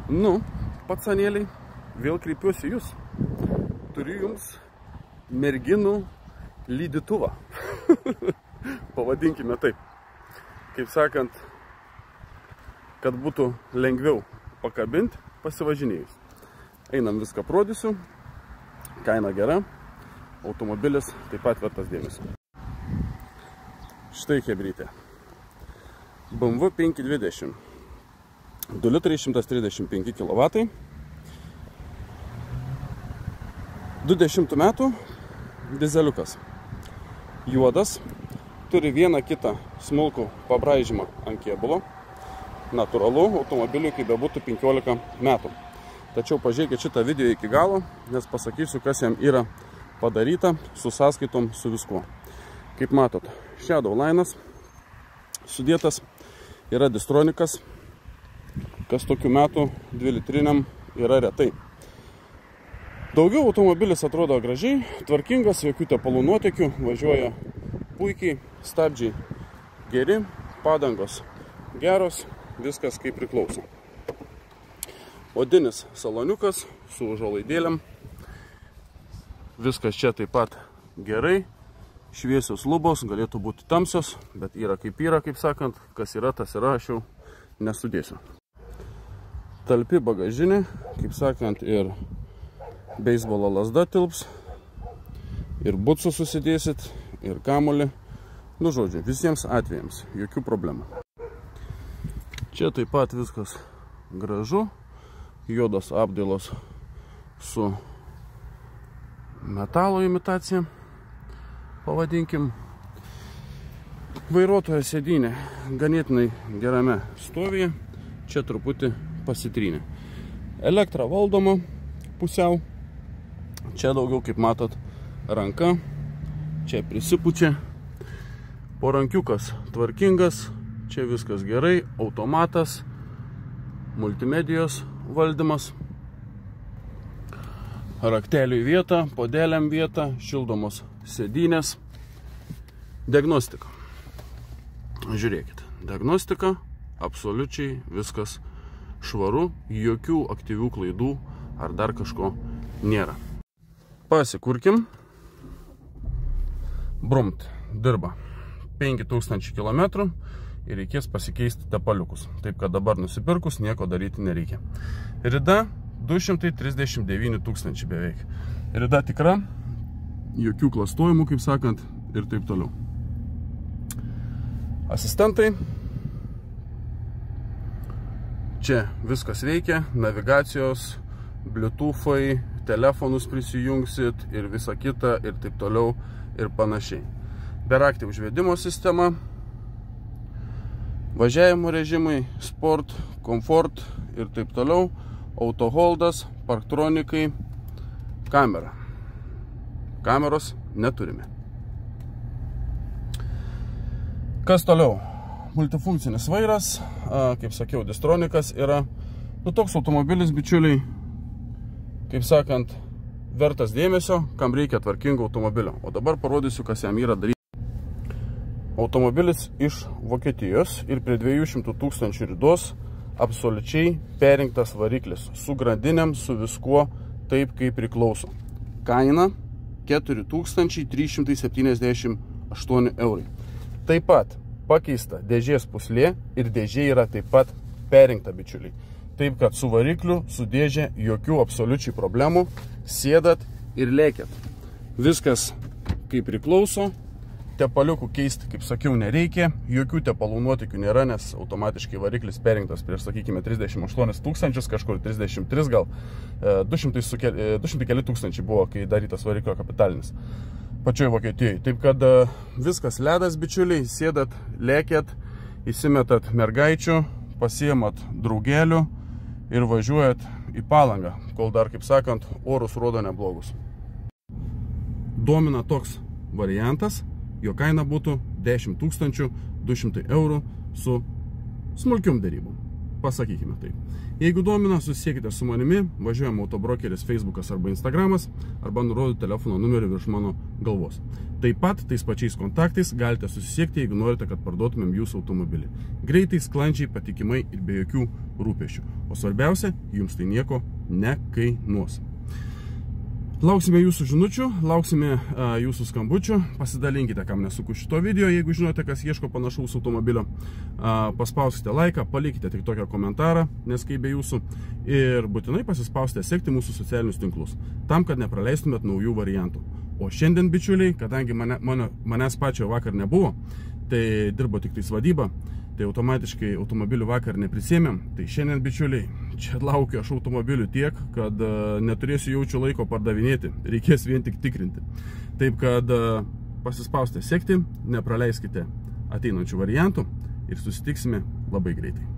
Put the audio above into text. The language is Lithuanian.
Nu, pacanėliai, vėl kreipiuosi jūs. Turiu jums merginų lydytuvą. Pavadinkime taip. Kaip sakant, kad būtų lengviau pakabinti, pasivažinėjus. Einam viską parodysiu. Kaina gera. Automobilis taip pat vertas dėmesio. Štai hebrytė. BMW 520. 2 litrai 135 kW. 20 metų dizeliukas. Juodas. Turi vieną kitą smulkų pabraižymą ant kėbulo. Natūralu, automobiliui kaip bebūtų 15 metų. Tačiau pažiūrėkite šitą video iki galo, nes pasakysiu, kas jam yra padaryta su sąskaitom, su viskuo. Kaip matot, Shadow Line'as sudėtas, yra distronikas, kas tokių metų 2 litriniam yra retai. Daugiau automobilis atrodo gražiai, tvarkingas, jokių tepalų nuotekių, važiuoja puikiai, stabdžiai geri, padangos geros, viskas kaip priklauso. Odinis saloniukas su užuolaidėlėm, viskas čia taip pat gerai, šviesios lubos, galėtų būti tamsios, bet yra, kaip sakant, kas yra, tas yra, aš jau nesudėsiu. Talpi bagažinė, kaip sakant, ir beisbolo lazda tilps, ir butsų susidėsit, ir kamuolį. Nu, žodžiu, visiems atvejams, jokių problemų. Čia taip pat viskas gražu, juodos apdailos su metalo imitacija, pavadinkim. Vairuotojo sėdynė ganėtinai gerame stovyje, čia truputį pasitrynė. Elektra valdoma pusiau, čia daugiau, kaip matot, ranka, čia prisipučia, porankiukas tvarkingas, čia viskas gerai, automatas, multimedijos valdymas, rakteliui vieta, podeliam vieta, šildomos sėdynės, diagnostika. Žiūrėkit, diagnostika, absoliučiai viskas švaru, jokių aktyvių klaidų ar dar kažko nėra. Pasikurkim. Brumt, dirba 5000 km ir reikės pasikeisti tepaliukus. Taip, kad dabar nusipirkus nieko daryti nereikia. Rida 239 000 beveik. Rida tikra, jokių klastojimų, kaip sakant, ir taip toliau. Asistentai. Čia viskas veikia, navigacijos, bluetoothai, telefonus prisijungsit ir visa kita ir taip toliau ir panašiai. Beraktė užvedimo sistema, važiavimo režimai, sport, komfort ir taip toliau, autoholdas, parktronikai, kamera. Kameros neturime. Kas toliau? Multifunkcinis vairas, kaip sakiau, distronikas yra. Nu, toks automobilis, bičiuliai, kaip sakant, vertas dėmesio, kam reikia tvarkingo automobilio. O dabar parodysiu, kas jam yra daryti. Automobilis iš Vokietijos ir prie 200 000 ridos absoliučiai perinktas variklis. Su grandinėm, su viskuo, taip kaip priklauso. Kaina 4378 eurai. Taip pat pakeista dėžės puslė ir dėžė yra taip pat perinkta, bičiuliai. Taip, kad su varikliu, su dėžė jokių absoliučiai problemų, sėdat ir lėkėt. Viskas kaip priklauso, tepaliukų keisti, kaip sakiau, nereikia, jokių tepalų nuotykių nėra, nes automatiškai variklis perinktas prieš, sakykime, 38 000, kažkur 33 gal, 200 keli tūkstančiai buvo, kai darytas variklio kapitalinis. Pačioj Vokietijoje. Taip, kad viskas ledas, bičiuliai, sėdat, lėkėt, įsimetat mergaičių, pasiemat draugelių ir važiuojat į Palangą, kol dar, kaip sakant, orus rodo neblogus. Domina toks variantas, jo kaina būtų 10 200 eurų su smulkium darybom. pasakykime tai. Jeigu domina, susisiekite su manimi, važiuojam autobrokeris Facebookas arba Instagramas, arba nurodu telefono numerį virš mano galvos. Taip pat tais pačiais kontaktais galite susisiekti, jeigu norite, kad parduotumėm jūsų automobilį. Greitai, sklandžiai, patikimai ir be jokių rūpesčių. O svarbiausia, jums tai nieko nekainuos. Lauksime jūsų žinučių, lauksime jūsų skambučių, pasidalinkite, kam nesuku šito video, jeigu žinote, kas ieško panašaus automobilio, paspauskite laiką, palikite tik tokią komentarą, nes kaip be jūsų, ir būtinai pasispausite sekti mūsų socialinius tinklus, tam, kad nepraleistumėt naujų variantų. O šiandien, bičiuliai, kadangi manęs pačio vakar nebuvo, tai dirbo tik tais vadyba, tai automatiškai automobilių vakar neprisėmėm, tai šiandien, bičiuliai, čia laukiu aš automobilių tiek, kad neturėsiu jaučiu laiko pardavinėti, reikės vien tik tikrinti. Taip kad pasispausite sekti, nepraleiskite ateinančių variantų ir susitiksime labai greitai.